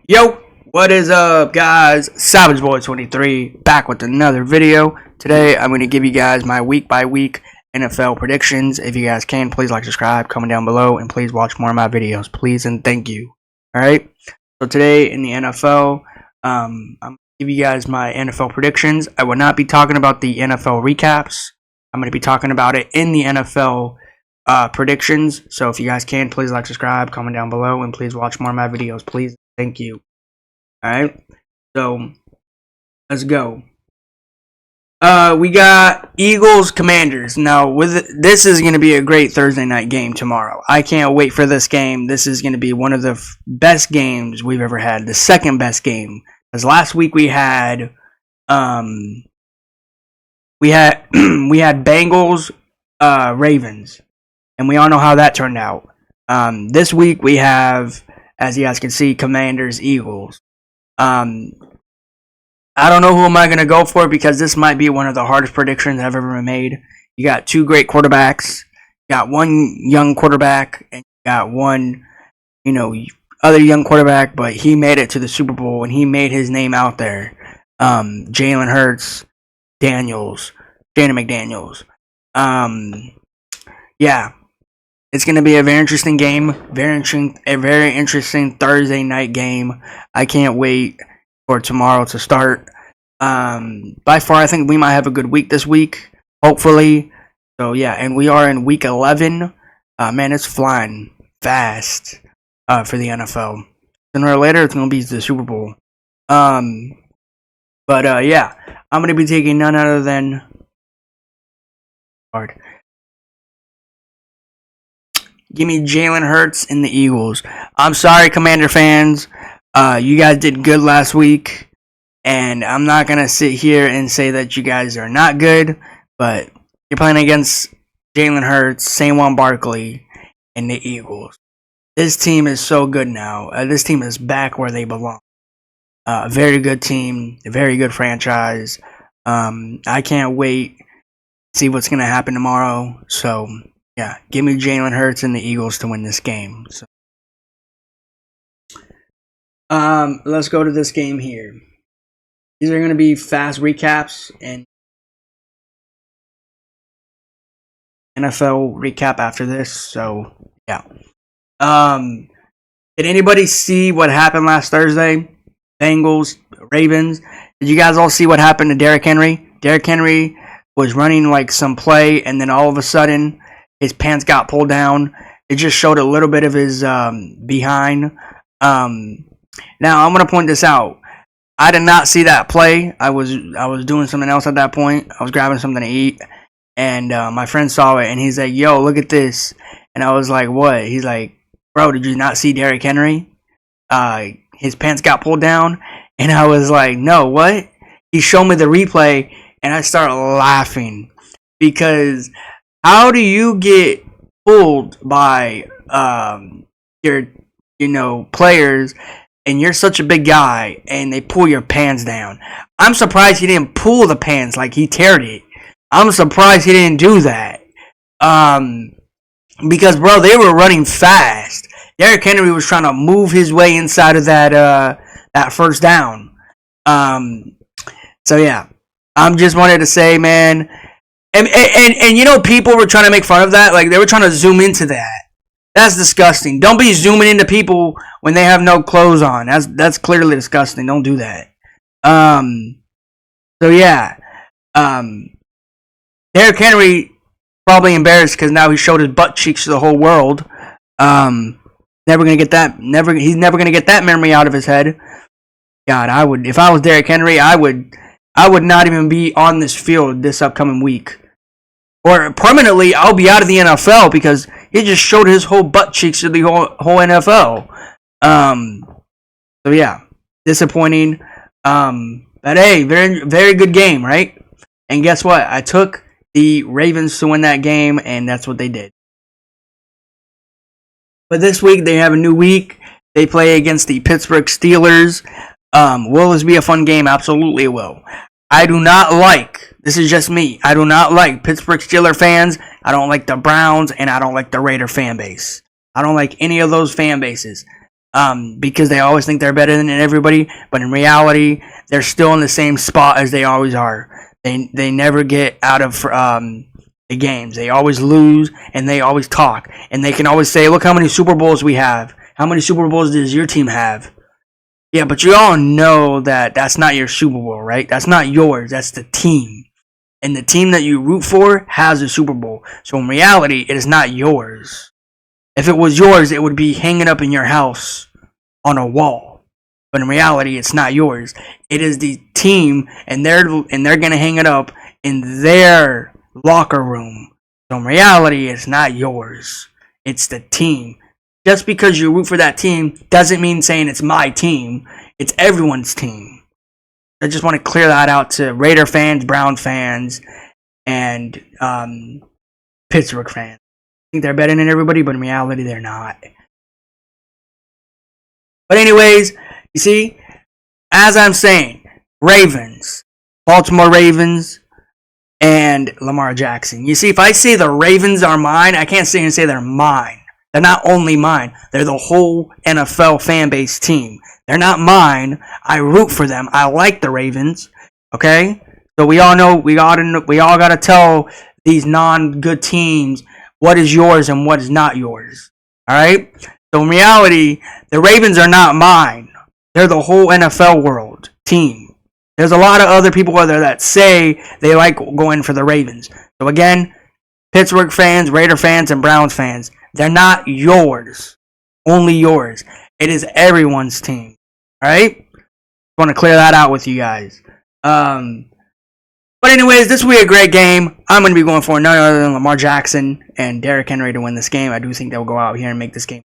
Yo, what is up, guys? Savage Boy 23 back with another video. Today, I'm going to give you guys my week by week NFL predictions. If you guys can, please like, subscribe, comment down below, and please watch more of my videos. Please and thank you. Alright, so today in the NFL, I'm going to give you guys my NFL predictions. I will not be talking about the NFL recaps. I'm going to be talking about it in the NFL predictions. So if you guys can, please like, subscribe, comment down below, and please watch more of my videos. Please. Thank you. Alright, so let's go. We got Eagles Commanders. Now, this is going to be a great Thursday night game tomorrow. I can't wait for this game. This is going to be one of the best games we've ever had. The second best game. Because last week we had Bengals Ravens, and we all know how that turned out. This week we have, as you guys can see, Commanders Eagles. I don't know who am I going to go for because this might be one of the hardest predictions I've ever made. You got two great quarterbacks. You got one young quarterback, and you got one, other young quarterback, but he made it to the Super Bowl, and he made his name out there. Jalen Hurts, Shannon McDaniels. Yeah. It's going to be a very interesting game, a very interesting Thursday night game. I can't wait for tomorrow to start. By far, I think we might have a good week this week, hopefully. So, yeah, and we are in week 11. Man, it's flying fast for the NFL. Sooner or later, it's going to be the Super Bowl. Yeah, I'm going to be taking none other than... Give me Jalen Hurts and the Eagles. I'm sorry, Commander fans. You guys did good last week. And I'm not going to sit here and say that you guys are not good. But you're playing against Jalen Hurts, Saquon Barkley, and the Eagles. This team is so good now. This team is back where they belong. A very good team. A very good franchise. I can't wait to see what's going to happen tomorrow. So... yeah, give me Jalen Hurts and the Eagles to win this game. So, let's go to this game here. These are going to be fast recaps and NFL recap after this. So, yeah. Did anybody see what happened last Thursday? Bengals, Ravens. Did you guys all see what happened to Derrick Henry? Derrick Henry was running like some play, and then all of a sudden... his pants got pulled down. It just showed a little bit of his behind. Now I'm gonna point this out. I did not see that play. I was doing something else at that point. I was grabbing something to eat, and my friend saw it, and he's like, "Yo, look at this!" And I was like, "What?" He's like, "Bro, did you not see Derrick Henry? His pants got pulled down." And I was like, "No, what?" He showed me the replay, and I started laughing because. How do you get pulled by your players and you're such a big guy and they pull your pants down? I'm surprised he didn't pull the pants like he teared it. I'm surprised he didn't do that. Because bro, they were running fast. Derrick Henry was trying to move his way inside of that first down. So yeah, I'm just wanted to say, man. And people were trying to make fun of that. Like, they were trying to zoom into that. That's disgusting. Don't be zooming into people when they have no clothes on. That's clearly disgusting. Don't do that. So, yeah. Derrick Henry probably embarrassed because now he showed his butt cheeks to the whole world. Never going to get that. He's never going to get that memory out of his head. God, if I was Derrick Henry, I would not even be on this field this upcoming week. Or permanently, I'll be out of the NFL because he just showed his whole butt cheeks to the whole NFL. So yeah, disappointing. But hey, very, very good game, right? And guess what? I took the Ravens to win that game, and that's what they did. But this week, they have a new week. They play against the Pittsburgh Steelers. Will this be a fun game? Absolutely it will. I do not like, this is just me, I do not like Pittsburgh Steelers fans. I don't like the Browns, and I don't like the Raider fan base. I don't like any of those fan bases. because they always think they're better than everybody, but in reality, they're still in the same spot as they always are. They never get out of the games. They always lose, and they always talk, and they can always say, "Look how many Super Bowls we have. How many Super Bowls does your team have?" Yeah, but you all know that that's not your Super Bowl, right? That's not yours. That's the team. And the team that you root for has a Super Bowl. So in reality, it is not yours. If it was yours, it would be hanging up in your house on a wall. But in reality, it's not yours. It is the team, and they're going to hang it up in their locker room. So in reality, it's not yours. It's the team. Just because you root for that team doesn't mean saying it's my team. It's everyone's team. I just want to clear that out to Raider fans, Brown fans, and Pittsburgh fans. I think they're better than everybody, but in reality, they're not. But anyways, you see, as I'm saying, Ravens, Baltimore Ravens, and Lamar Jackson. You see, if I say the Ravens are mine, I can't sit here and say they're mine. They're not only mine. They're the whole NFL fan base team. They're not mine. I root for them. I like the Ravens. Okay? So we all know, we all got to tell these non-good teams what is yours and what is not yours. Alright? So in reality, the Ravens are not mine. They're the whole NFL world team. There's a lot of other people out there that say they like going for the Ravens. So again, Pittsburgh fans, Raider fans, and Browns fans, they're not yours. Only yours. It is everyone's team. Alright? I want to clear that out with you guys. But anyways, this will be a great game. I'm going to be going for none other than Lamar Jackson and Derrick Henry to win this game. I do think they'll go out here and make this game.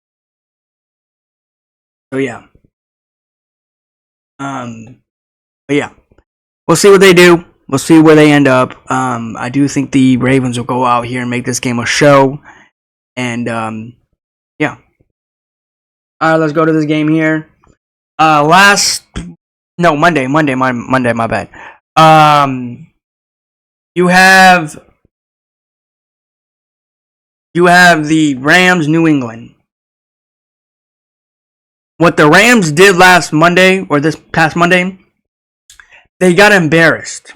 So yeah. But yeah. We'll see what they do. We'll see where they end up. I do think the Ravens will go out here and make this game a show. And yeah. Alright, let's go to this game here. Monday, my bad. You have the Rams, New England. What the Rams did last Monday, or this past Monday, they got embarrassed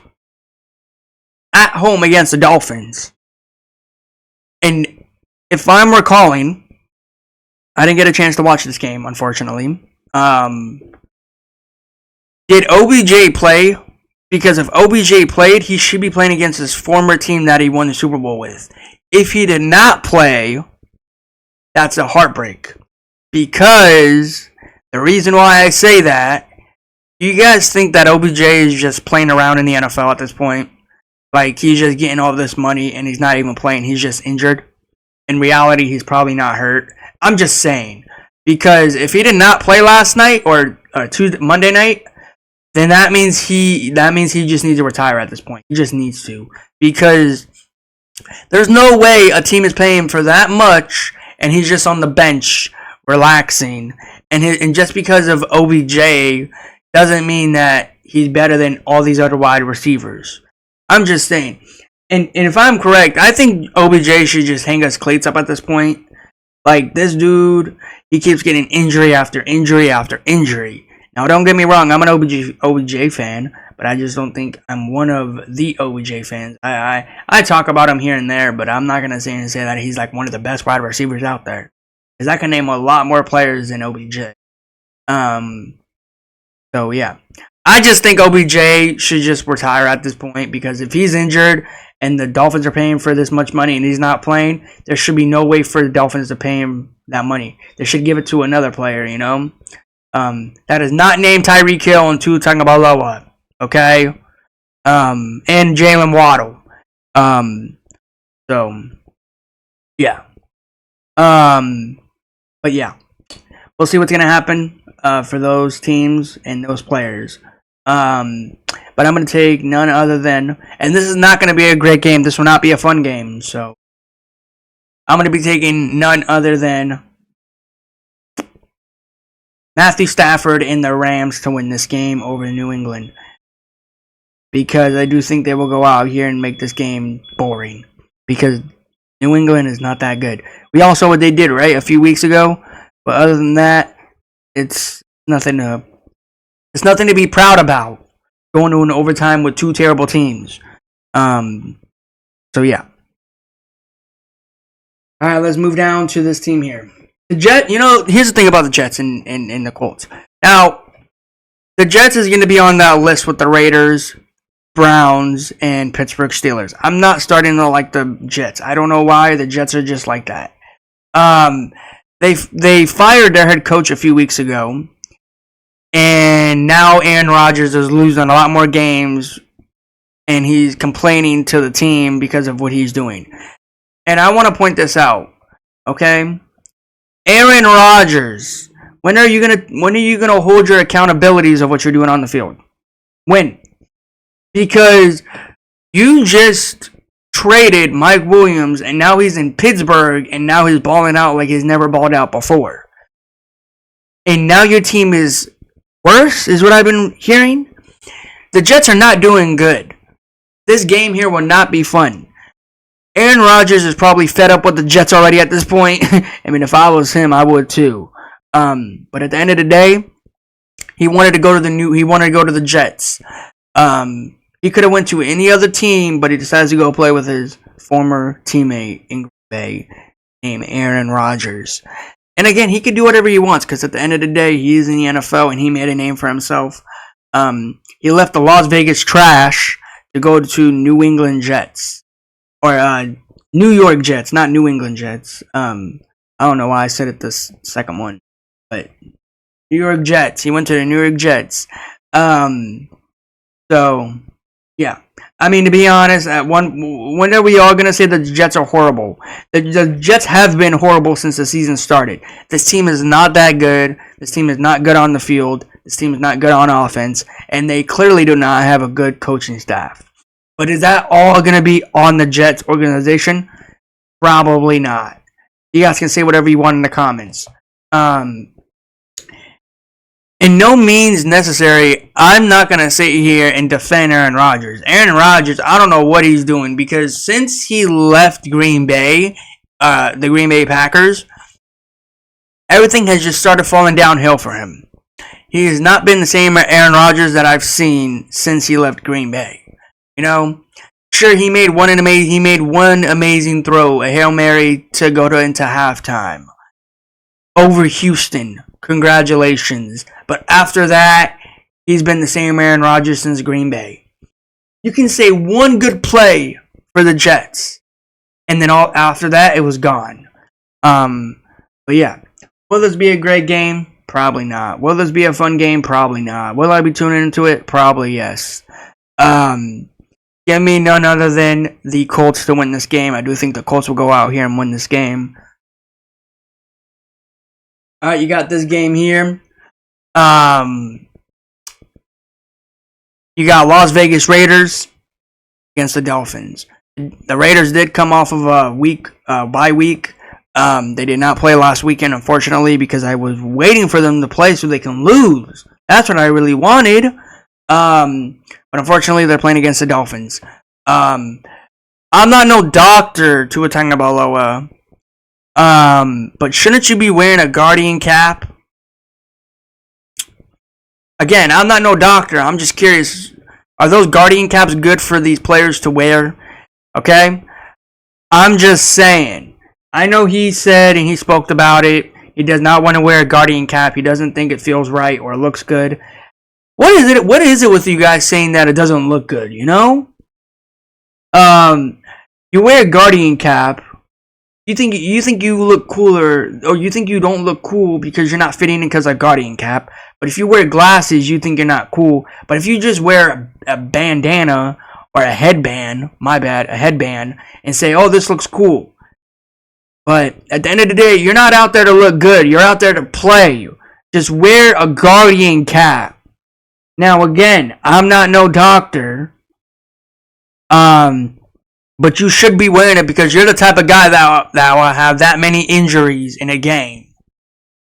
at home against the Dolphins. And if I'm recalling, I didn't get a chance to watch this game, unfortunately. Did OBJ play? Because if OBJ played, he should be playing against his former team that he won the Super Bowl with. If he did not play, that's a heartbreak. Because the reason why I say that, you guys think that OBJ is just playing around in the NFL at this point? Like, he's just getting all this money and he's not even playing. He's just injured. In reality, he's probably not hurt. I'm just saying. Because if he did not play last night or Monday night, then that means he just needs to retire at this point. He just needs to. Because there's no way a team is paying for that much and he's just on the bench relaxing. And just because of OBJ doesn't mean that he's better than all these other wide receivers. I'm just saying. And if I'm correct, I think OBJ should just hang his cleats up at this point. Like, this dude, he keeps getting injury after injury after injury. Now, don't get me wrong, I'm an OBJ fan, but I just don't think I'm one of the OBJ fans. I talk about him here and there, but I'm not going to say that he's like one of the best wide receivers out there. Because I can name a lot more players than OBJ. So, yeah. I just think OBJ should just retire at this point, because if he's injured and the Dolphins are paying for this much money and he's not playing, there should be no way for the Dolphins to pay him that money. They should give it to another player, you know? That is not named Tyreek Hill and Tua Tagovailoa, okay? And Jalen Waddle. So, yeah. But yeah. We'll see what's going to happen for those teams and those players. But I'm going to take none other than, and this is not going to be a great game. This will not be a fun game. So I'm going to be taking none other than Matthew Stafford and the Rams to win this game over New England. Because I do think they will go out here and make this game boring. Because New England is not that good. We all saw what they did, right, a few weeks ago. But other than that, It's nothing to be proud about. Going to an overtime with two terrible teams. So yeah. All right, let's move down to this team here. The Jets. Here's the thing about the Jets and the Colts. Now, the Jets is going to be on that list with the Raiders, Browns, and Pittsburgh Steelers. I'm not starting to like the Jets. I don't know why. The Jets are just like that. They fired their head coach a few weeks ago, and now Aaron Rodgers is losing a lot more games, and he's complaining to the team because of what he's doing. And I want to point this out, okay? Aaron Rodgers, when are you gonna hold your accountabilities of what you're doing on the field? When? Because you just traded Mike Williams, and now he's in Pittsburgh, and now he's balling out like he's never balled out before. And now your team is worse, is what I've been hearing. The Jets are not doing good. This game here will not be fun. Aaron Rodgers is probably fed up with the Jets already at this point. I mean, if I was him, I would too. But at the end of the day, he wanted to go to the Jets. He could have went to any other team, but he decides to go play with his former teammate in Green Bay named Aaron Rodgers. And again, he can do whatever he wants because at the end of the day, he is in the NFL and he made a name for himself. He left the Las Vegas trash to go to New England Jets. Or New York Jets, not New England Jets. I don't know why I said it this second one. But New York Jets. He went to the New York Jets. So, yeah. I mean, to be honest, when are we all going to say the Jets are horrible? The Jets have been horrible since the season started. This team is not that good. This team is not good on the field. This team is not good on offense. And they clearly do not have a good coaching staff. But is that all going to be on the Jets organization? Probably not. You guys can say whatever you want in the comments. In no means necessary, I'm not going to sit here and defend Aaron Rodgers. Aaron Rodgers, I don't know what he's doing because since he left Green Bay, the Green Bay Packers, everything has just started falling downhill for him. He has not been the same Aaron Rodgers that I've seen since he left Green Bay. Sure, he made one amazing throw, a Hail Mary to go into halftime over Houston. Congratulations. But after that, he's been the same Aaron Rodgers since Green Bay. You can say one good play for the Jets, and then all after that, it was gone. But yeah, will this be a great game? Probably not. Will this be a fun game? Probably not. Will I be tuning into it? Probably yes. Give me none other than the Colts to win this game. I do think the Colts will go out here and win this game. Alright, you got this game here. You got Las Vegas Raiders against the Dolphins. The Raiders did come off of a bye week. They did not play last weekend, unfortunately, because I was waiting for them to play so they can lose. That's what I really wanted. But unfortunately, they're playing against the Dolphins. I'm not no doctor, Tua Tagovailoa. But shouldn't you be wearing a Guardian cap? Again, I'm not no doctor. I'm just curious. Are those Guardian caps good for these players to wear? Okay? I'm just saying. I know he said and he spoke about it. He does not want to wear a Guardian cap. He doesn't think it feels right or looks good. What is it with you guys saying that it doesn't look good, You wear a Guardian cap. You think you look cooler, or you think you don't look cool because you're not fitting in because of a Guardian cap. But if you wear glasses, you think you're not cool. But if you just wear a bandana or a headband, a headband, and say, oh, this looks cool. But at the end of the day, you're not out there to look good. You're out there to play. Just wear a Guardian cap. Now, again, I'm not no doctor. But you should be wearing it because you're the type of guy that will have that many injuries in a game.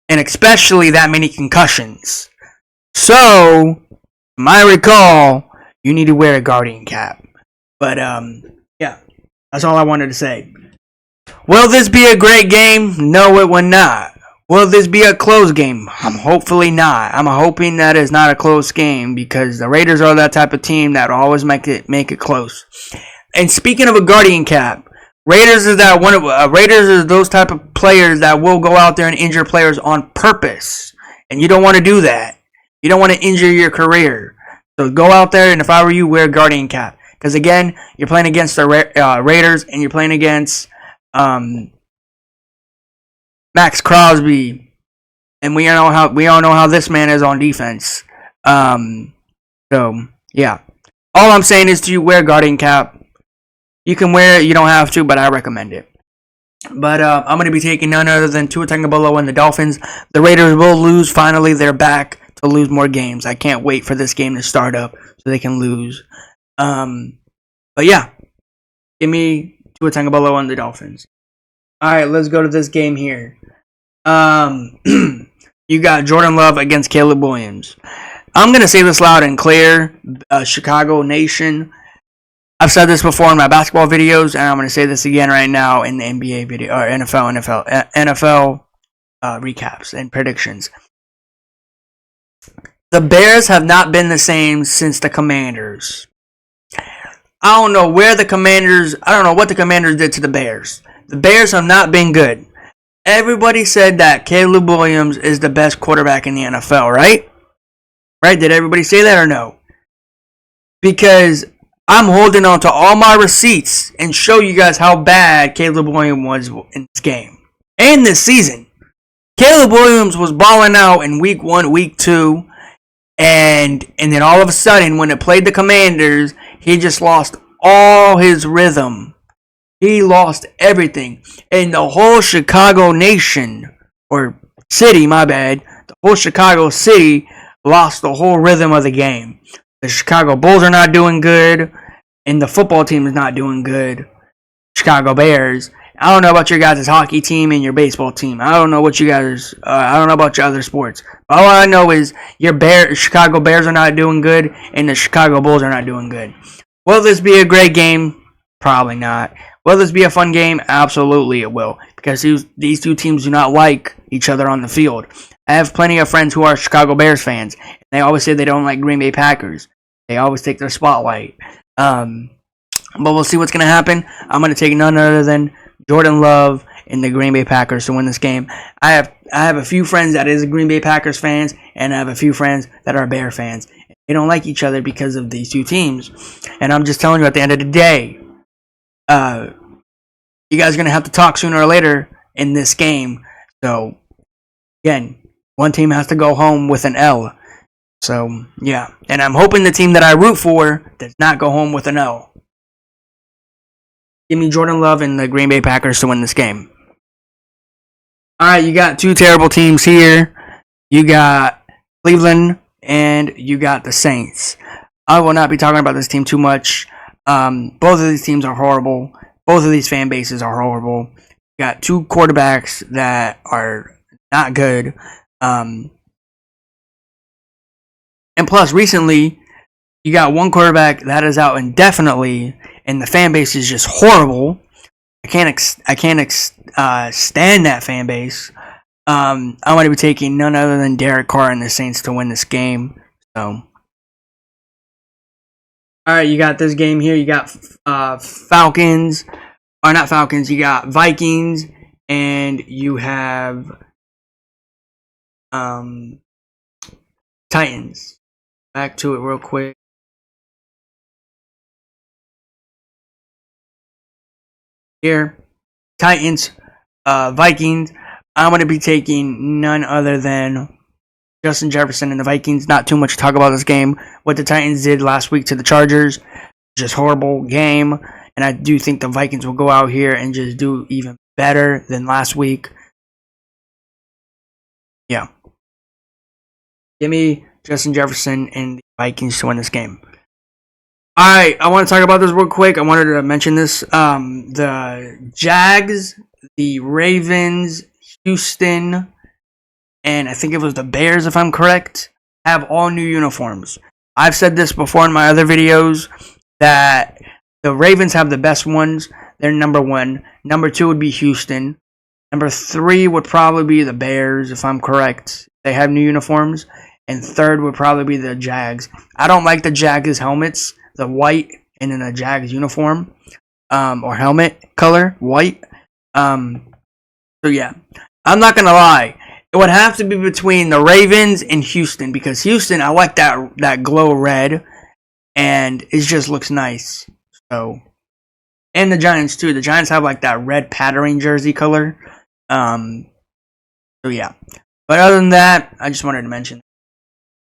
And especially that many concussions. So, my recall, you need to wear a Guardian cap. But, yeah. That's all I wanted to say. Will this be a great game? No, it will not. Will this be a close game? I'm hopefully not. I'm hoping that it's not a close game because the Raiders are that type of team that will always make it close. And speaking of a guardian cap, Raiders is those type of players that will go out there and injure players on purpose, and you don't want to do that. You don't want to injure your career. So go out there, and if I were you, wear guardian cap. Because again, you're playing against the Raiders, and you're playing against Max Crosby, and we all know how this man is on defense. So yeah, all I'm saying is to you, wear guardian cap. You can wear it, you don't have to, but I recommend it. But I'm going to be taking none other than Tua Tagovailoa and the Dolphins. The Raiders will lose. Finally, they're back to lose more games. I can't wait for this game to start up so they can lose. But yeah, give me Tua Tagovailoa and the Dolphins. All right, let's go to this game here. You got Jordan Love against Caleb Williams. I'm going to say this loud and clear, Chicago Nation. I've said this before in my basketball videos, and I'm going to say this again right now in the NBA video or NFL recaps and predictions. The Bears have not been the same since the Commanders. I don't know what the Commanders did to the Bears. The Bears have not been good. Everybody said that Caleb Williams is the best quarterback in the NFL, right? Right? Did everybody say that or no? Because I'm holding on to all my receipts and show you guys how bad Caleb Williams was in this game. And this season. Caleb Williams was balling out in week 1, week 2. And then all of a sudden, when it played the Commanders, he just lost all his rhythm. He lost everything. And the whole Chicago nation, or city, my bad. The whole Chicago city lost the whole rhythm of the game. The Chicago Bulls are not doing good. And the football team is not doing good. Chicago Bears. I don't know about your guys' hockey team and your baseball team. I don't know what you guys. I don't know about your other sports. But all I know is Chicago Bears are not doing good, and the Chicago Bulls are not doing good. Will this be a great game? Probably not. Will this be a fun game? Absolutely, it will. Because these two teams do not like each other on the field. I have plenty of friends who are Chicago Bears fans. And they always say they don't like Green Bay Packers. They always take their spotlight. But we'll see what's going to happen. I'm going to take none other than Jordan Love and the Green Bay Packers to win this game. I have a few friends that is Green Bay Packers fans, and I have a few friends that are Bear fans. They don't like each other because of these two teams. And I'm just telling you, at the end of the day, you guys are going to have to talk sooner or later in this game. So, again, one team has to go home with an L. So, yeah. And I'm hoping the team that I root for does not go home with an L. Give me Jordan Love and the Green Bay Packers to win this game. Alright, you got two terrible teams here. You got Cleveland and you got the Saints. I will not be talking about this team too much. Both of these teams are horrible. Both of these fan bases are horrible. You got two quarterbacks that are not good. And plus, recently, you got one quarterback that is out indefinitely, and the fan base is just horrible. I can't stand that fan base. I'm going to be taking none other than Derek Carr and the Saints to win this game. So, all right, you got this game here. You got Falcons, or not Falcons. You got Vikings, and you have Titans. Back to it real quick. Here, Titans, Vikings. I'm going to be taking none other than Justin Jefferson and the Vikings. Not too much to talk about this game. What the Titans did last week to the Chargers, just horrible game. And I do think the Vikings will go out here and just do even better than last week. Yeah. Give me Justin Jefferson and the Vikings to win this game. Alright, I want to talk about this real quick. I wanted to mention this. The Jags, the Ravens, Houston, and I think it was the Bears, if I'm correct, have all new uniforms. I've said this before in my other videos that the Ravens have the best ones. They're number one. Number two would be Houston. Number 3 would probably be the Bears, if I'm correct. They have new uniforms. And third would probably be the Jags. I don't like the Jags helmets, the white and then a Jags uniform, or helmet color, white. So yeah, I'm not gonna lie. It would have to be between the Ravens and Houston, because Houston, I like that glow red, and it just looks nice. So, and the Giants too. The Giants have like that red patterning jersey color. So yeah. But other than that, I just wanted to mention.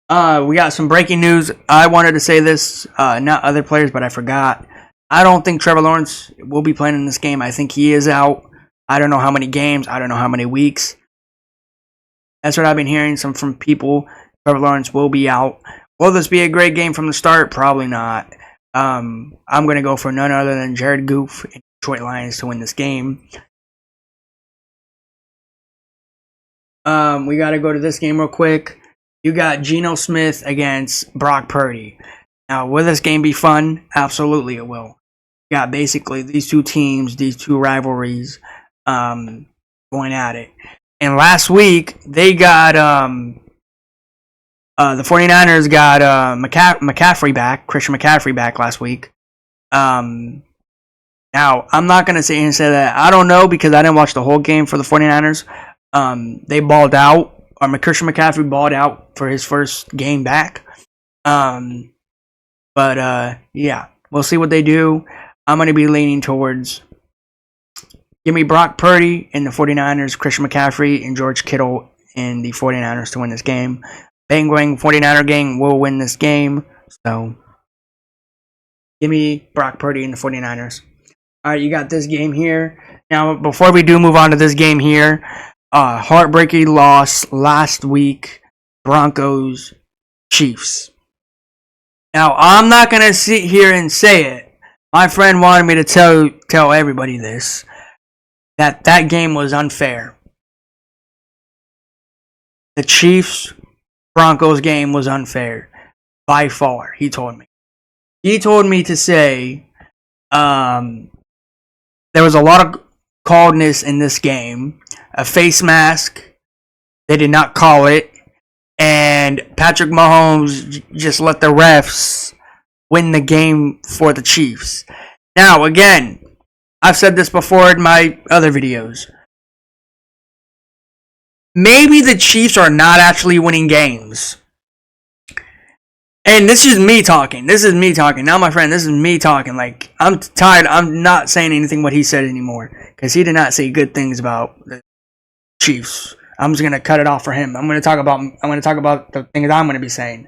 We got some breaking news. I wanted to say this, not other players, but I forgot. I don't think Trevor Lawrence will be playing in this game. I think he is out. I don't know how many games. I don't know how many weeks. That's what I've been hearing from people. Trevor Lawrence will be out. Will this be a great game from the start? Probably not. I'm going to go for none other than Jared Goff and Detroit Lions to win this game. We got to go to this game real quick. You got Geno Smith against Brock Purdy. Now, will this game be fun? Absolutely it will. You got basically these two teams, these two rivalries going at it. And last week, they got the 49ers got McCaffrey back, Christian McCaffrey back last week. Now, I'm not going to sit here and say that. I don't know, because I didn't watch the whole game for the 49ers. They balled out. Christian McCaffrey balled out for his first game back. Yeah, we'll see what they do. I'm going to be leaning towards give me Brock Purdy and the 49ers, Christian McCaffrey and George Kittle and the 49ers to win this game. Bang Bang 49er gang will win this game. So, give me Brock Purdy and the 49ers. All right, you got this game here. Now, before we do move on to this game here, heartbreaking loss last week, Broncos, Chiefs. Now, I'm not going to sit here and say it. My friend wanted me to tell everybody this, that game was unfair. The Chiefs-Broncos game was unfair. By far, he told me. He told me to say there was a lot of calledness in this game. A face mask, they did not call it. And Patrick Mahomes just let the refs win the game for the Chiefs. Now, again, I've said this before in my other videos. Maybe the Chiefs are not actually winning games. And this is me talking. Now, my friend, this is me talking. Like, I'm tired. I'm not saying anything what he said anymore, because he did not say good things about the Chiefs. I'm just gonna cut it off for him. I'm gonna talk about the things I'm gonna be saying.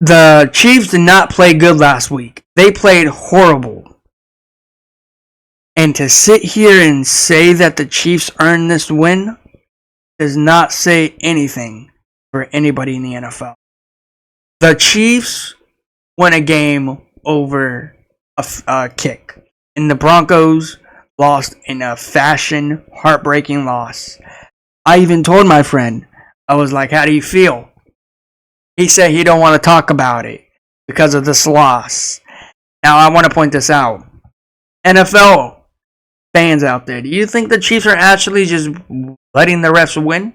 The Chiefs did not play good last week. They played horrible. And to sit here and say that the Chiefs earned this win does not say anything for anybody in the NFL. The Chiefs won a game over a kick, and the Broncos lost in a heartbreaking loss. I even told my friend, I was like, how do you feel? He said he don't want to talk about it because of this loss. Now, I want to point this out. NFL fans out there, do you think the Chiefs are actually just letting the refs win?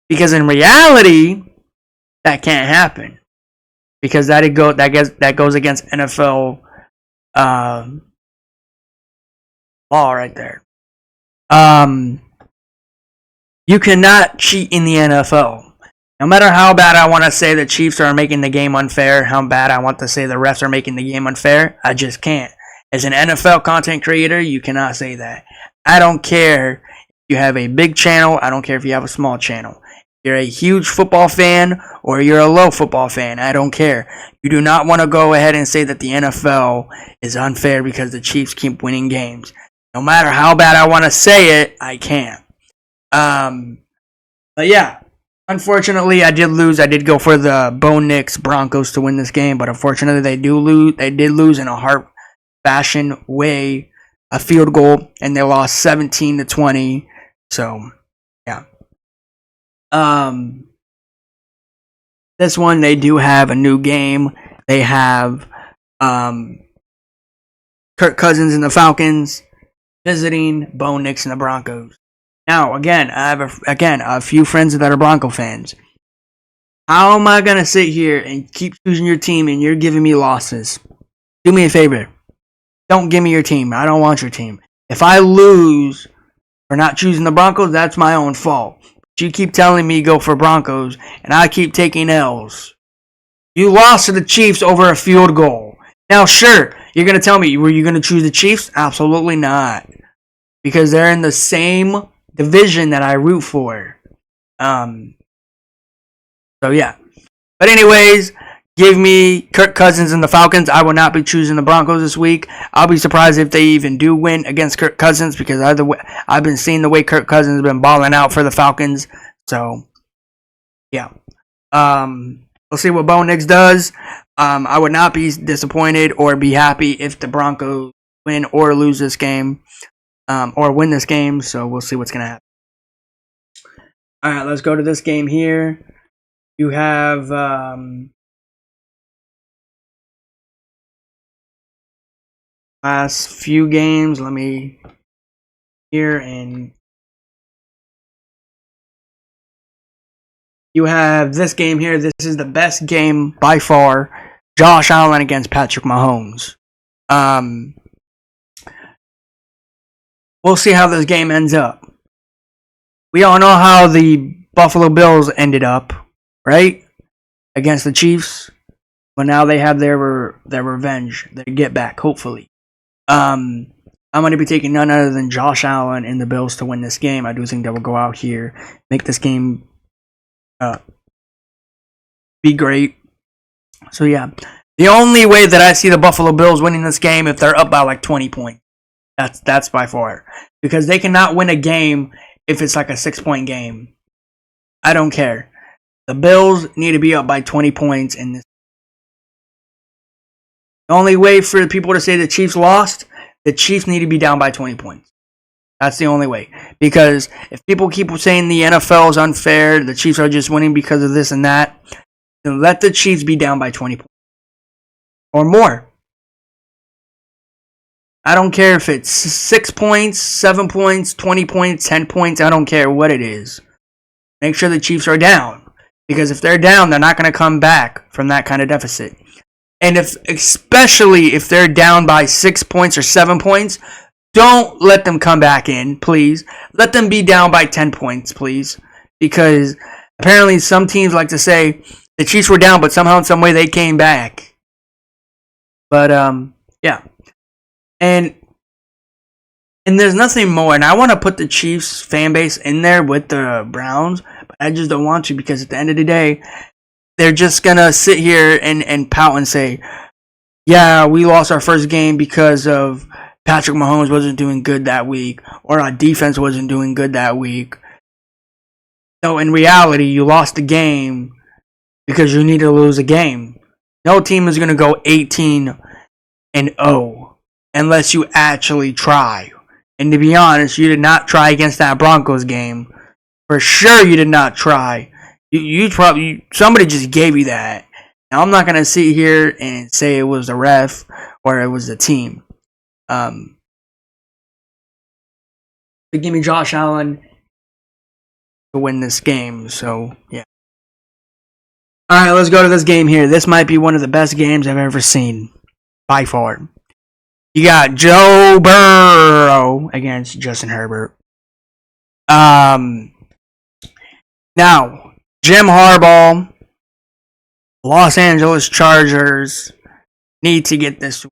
Because in reality, that can't happen. Because that goes against NFL law right there. You cannot cheat in the NFL. No matter how bad I want to say the Chiefs are making the game unfair, how bad I want to say the refs are making the game unfair, I just can't. As an NFL content creator, you cannot say that. I don't care if you have a big channel. I don't care if you have a small channel. You're a huge football fan or you're a low football fan. I don't care. You do not want to go ahead and say that the NFL is unfair because the Chiefs keep winning games. No matter how bad I want to say it, I can't. But yeah, unfortunately, I did lose. I did go for the Bo Nix Broncos to win this game, but unfortunately, they did lose in a heart-fashion way, a field goal, and they lost 17-20. So, yeah. This one, they do have a new game. They have Kirk Cousins and the Falcons visiting Bo Nix and the Broncos. Now, again, I have a few friends that are Bronco fans. How am I going to sit here and keep choosing your team and you're giving me losses? Do me a favor. Don't give me your team. I don't want your team. If I lose for not choosing the Broncos, that's my own fault. But you keep telling me go for Broncos, and I keep taking L's. You lost to the Chiefs over a field goal. Now, sure, you're going to tell me, were you going to choose the Chiefs? Absolutely not. Because they're in the same division that I root for. So, yeah. But anyways, give me Kirk Cousins and the Falcons. I will not be choosing the Broncos this week. I'll be surprised if they even do win against Kirk Cousins because I've been seeing the way Kirk Cousins has been balling out for the Falcons. So, yeah. We'll see what Bo Nix does. I would not be disappointed or be happy if the Broncos win or lose this game. Or win this game. So, we'll see what's going to happen. All right, let's go to this game here. You have last few games. Let me here and you have this game here. This is the best game by far. Josh Allen against Patrick Mahomes. We'll see how this game ends up. We all know how the Buffalo Bills ended up, right? Against the Chiefs. But now they have their revenge, their get back, hopefully. I'm going to be taking none other than Josh Allen and the Bills to win this game. I do think they will go out here, make this game be great. So, yeah. The only way that I see the Buffalo Bills winning this game if they're up by like 20 points. That's by far. Because they cannot win a game if it's like a 6-point game. I don't care. The Bills need to be up by 20 points in this. The only way for people to say the Chiefs lost, the Chiefs need to be down by 20 points. That's the only way. Because if people keep saying the NFL is unfair, the Chiefs are just winning because of this and that, then let the Chiefs be down by 20 points. Or more. I don't care if it's 6 points, 7 points, 20 points, 10 points. I don't care what it is. Make sure the Chiefs are down. Because if they're down, they're not going to come back from that kind of deficit. And especially if they're down by 6 points or 7 points, don't let them come back in, please. Let them be down by 10 points, please. Because apparently some teams like to say the Chiefs were down, but somehow in some way they came back. But, yeah. And there's nothing more. And I want to put the Chiefs fan base in there with the Browns, but I just don't want to because at the end of the day, they're just going to sit here and pout and say, yeah, we lost our first game because of Patrick Mahomes wasn't doing good that week or our defense wasn't doing good that week. No, in reality, you lost the game because you need to lose a game. No team is going to go 18-0 unless you actually try. And to be honest, you did not try against that Broncos game. For sure you did not try. You probably, somebody just gave you that. Now, I'm not going to sit here and say it was the ref or it was the team. But give me Josh Allen to win this game. So, yeah. All right, let's go to this game here. This might be one of the best games I've ever seen. By far. You got Joe Burrow against Justin Herbert. Now, Jim Harbaugh, Los Angeles Chargers need to get this win.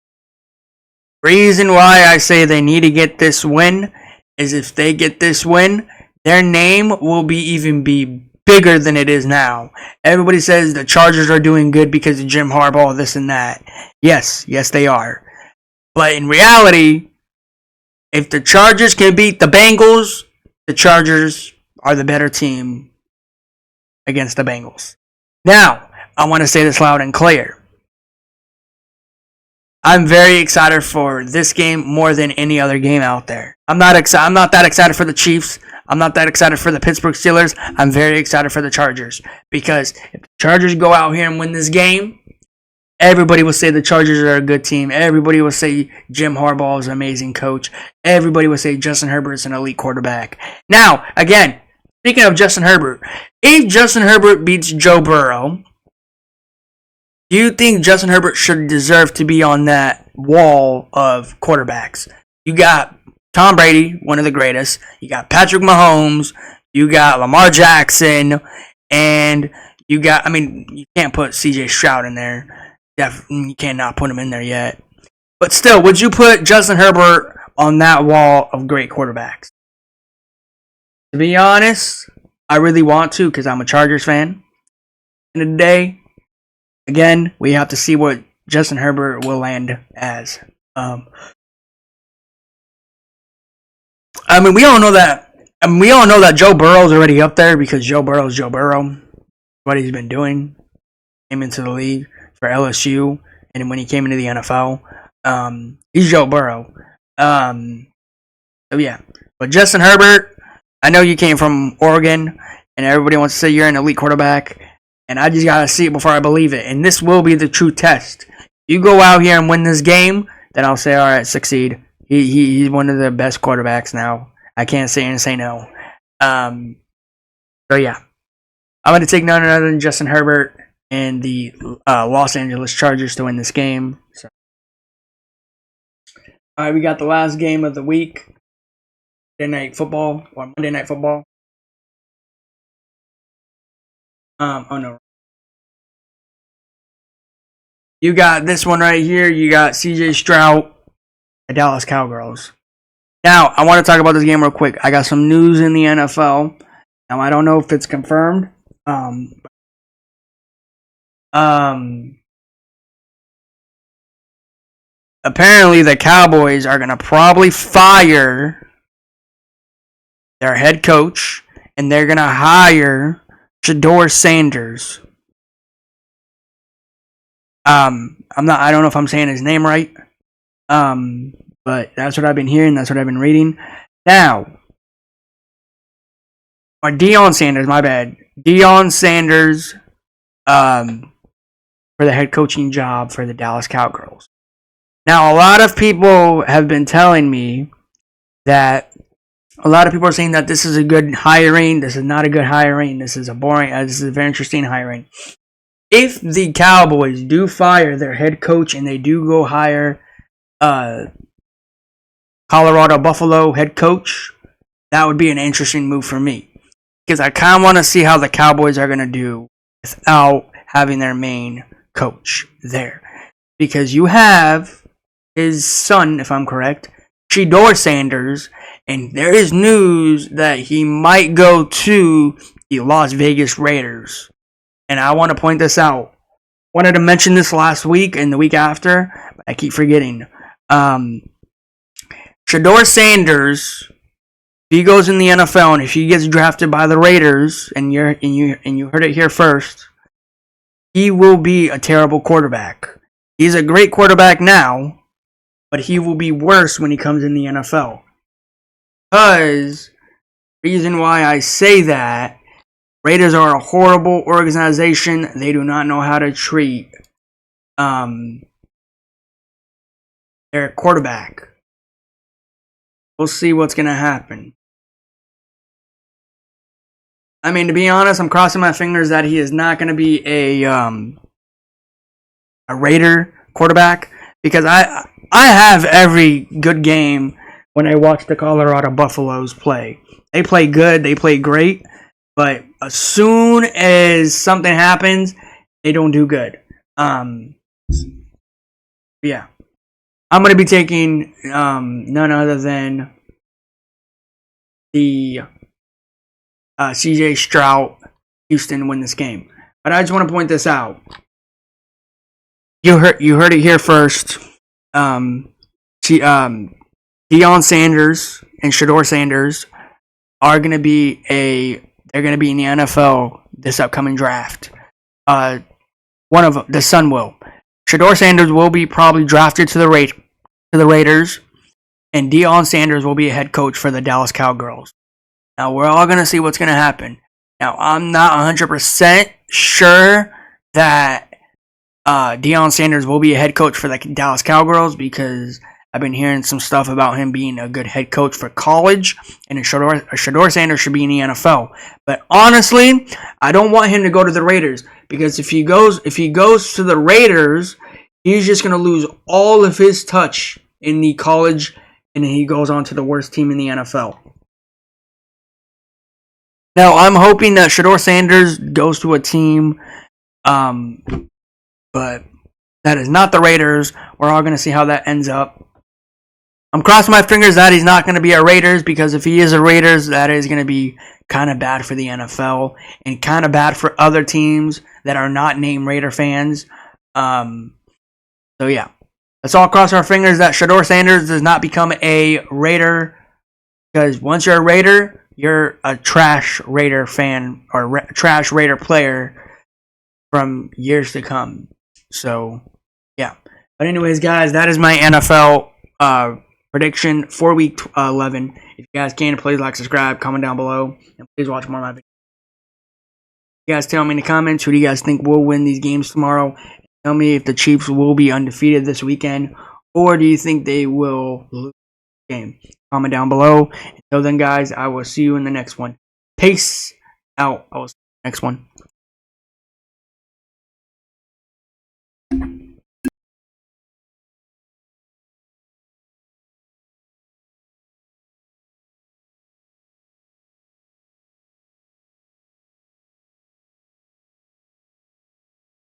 Reason why I say they need to get this win is if they get this win, their name will be bigger than it is now. Everybody says the Chargers are doing good because of Jim Harbaugh, this and that. Yes, they are. But in reality, if the Chargers can beat the Bengals, the Chargers are the better team against the Bengals. Now, I want to say this loud and clear. I'm very excited for this game more than any other game out there. I'm not that excited for the Chiefs. I'm not that excited for the Pittsburgh Steelers. I'm very excited for the Chargers. Because if the Chargers go out here and win this game, Everybody will say the Chargers are a good team. Everybody will say Jim Harbaugh is an amazing coach. Everybody will say Justin Herbert is an elite quarterback. Now, again, speaking of Justin Herbert, if Justin Herbert beats Joe Burrow, do you think Justin Herbert should deserve to be on that wall of quarterbacks? You got Tom Brady, one of the greatest. You got Patrick Mahomes. You got Lamar Jackson. And you got, you can't put CJ Stroud in there. You cannot put him in there yet. But still, would you put Justin Herbert on that wall of great quarterbacks? To be honest, I really want to because I'm a Chargers fan. In the day, again, we have to see what Justin Herbert will land as. We all know that. We all know that Joe Burrow's already up there because Joe Burrow's Joe Burrow. What he's been doing, came into the league for LSU, and when he came into the NFL, he's Joe Burrow. So yeah, but Justin Herbert, I know you came from Oregon, and everybody wants to say you're an elite quarterback, and I just gotta see it before I believe it. And this will be the true test. You go out here and win this game, then I'll say, all right, succeed. He's one of the best quarterbacks now. I can't say and say no. So yeah, I'm gonna take none other than Justin Herbert and the Los Angeles Chargers to win this game. So. All right, we got the last game of the week. Monday Night Football. Oh no. You got this one right here. You got CJ Stroud, the Dallas Cowgirls. Now, I want to talk about this game real quick. I got some news in the NFL. Now, I don't know if it's confirmed. Apparently the Cowboys are going to probably fire their head coach, and they're going to hire Shedeur Sanders. I don't know if I'm saying his name right. But that's what I've been hearing, that's what I've been reading. Now, or Deion Sanders, my bad. Deion Sanders for the head coaching job for the Dallas Cowgirls. Now, a lot of people have been telling me that a lot of people are saying that this is a good hiring, this is not a good hiring, this is a very interesting hiring. If the Cowboys do fire their head coach and they do go hire Colorado Buffalo head coach, that would be an interesting move for me. Because I kind of want to see how the Cowboys are going to do without having their main coach there. Because you have his son, if I'm correct, Shedeur Sanders, and there is news that he might go to the Las Vegas Raiders. And I want to point this out. Wanted to mention this last week and the week after, but I keep forgetting. Shedeur Sanders, if he goes in the NFL and if he gets drafted by the Raiders, and you heard it here first, he will be a terrible quarterback. He's a great quarterback now, but he will be worse when he comes in the NFL. Because, reason why I say that, Raiders are a horrible organization. They do not know how to treat their quarterback. We'll see what's going to happen. To be honest, I'm crossing my fingers that he is not going to be a Raider quarterback, because I have every good game when I watch the Colorado Buffaloes play. They play good, they play great, but as soon as something happens, they don't do good. Yeah. I'm going to be taking none other than the CJ Stroud Houston to win this game. But I just want to point this out. You heard it here first. Deion Sanders and Shedeur Sanders are going to be they're going to be in the NFL this upcoming draft. One of them, the son will. Shedeur Sanders will be probably drafted to the Raiders, and Deion Sanders will be a head coach for the Dallas Cowgirls. Now, we're all going to see what's going to happen. Now, I'm not 100% sure that Deion Sanders will be a head coach for the Dallas Cowgirls, because I've been hearing some stuff about him being a good head coach for college, and Shedeur Sanders should be in the NFL. But honestly, I don't want him to go to the Raiders, because if he goes to the Raiders, he's just going to lose all of his touch in the college, and then he goes on to the worst team in the NFL. Now, I'm hoping that Shedeur Sanders goes to a team, but that is not the Raiders. We're all going to see how that ends up. I'm crossing my fingers that he's not going to be a Raiders, because if he is a Raiders, that is going to be kind of bad for the NFL and kind of bad for other teams that are not named Raider fans. So yeah, let's all cross our fingers that Shedeur Sanders does not become a Raider, because once you're a Raider, you're a trash Raider fan or trash Raider player from years to come. So yeah, but anyways, guys, that is my NFL prediction for week 11. If you guys can, please like, subscribe, comment down below, and please watch more of my videos. You guys tell me in the comments, who do you guys think will win these games tomorrow? Tell me if the Chiefs will be undefeated this weekend, or do you think they will lose the game? Comment down below. Until then, guys, I will see you in the next one. Peace out. I will see you in the next one.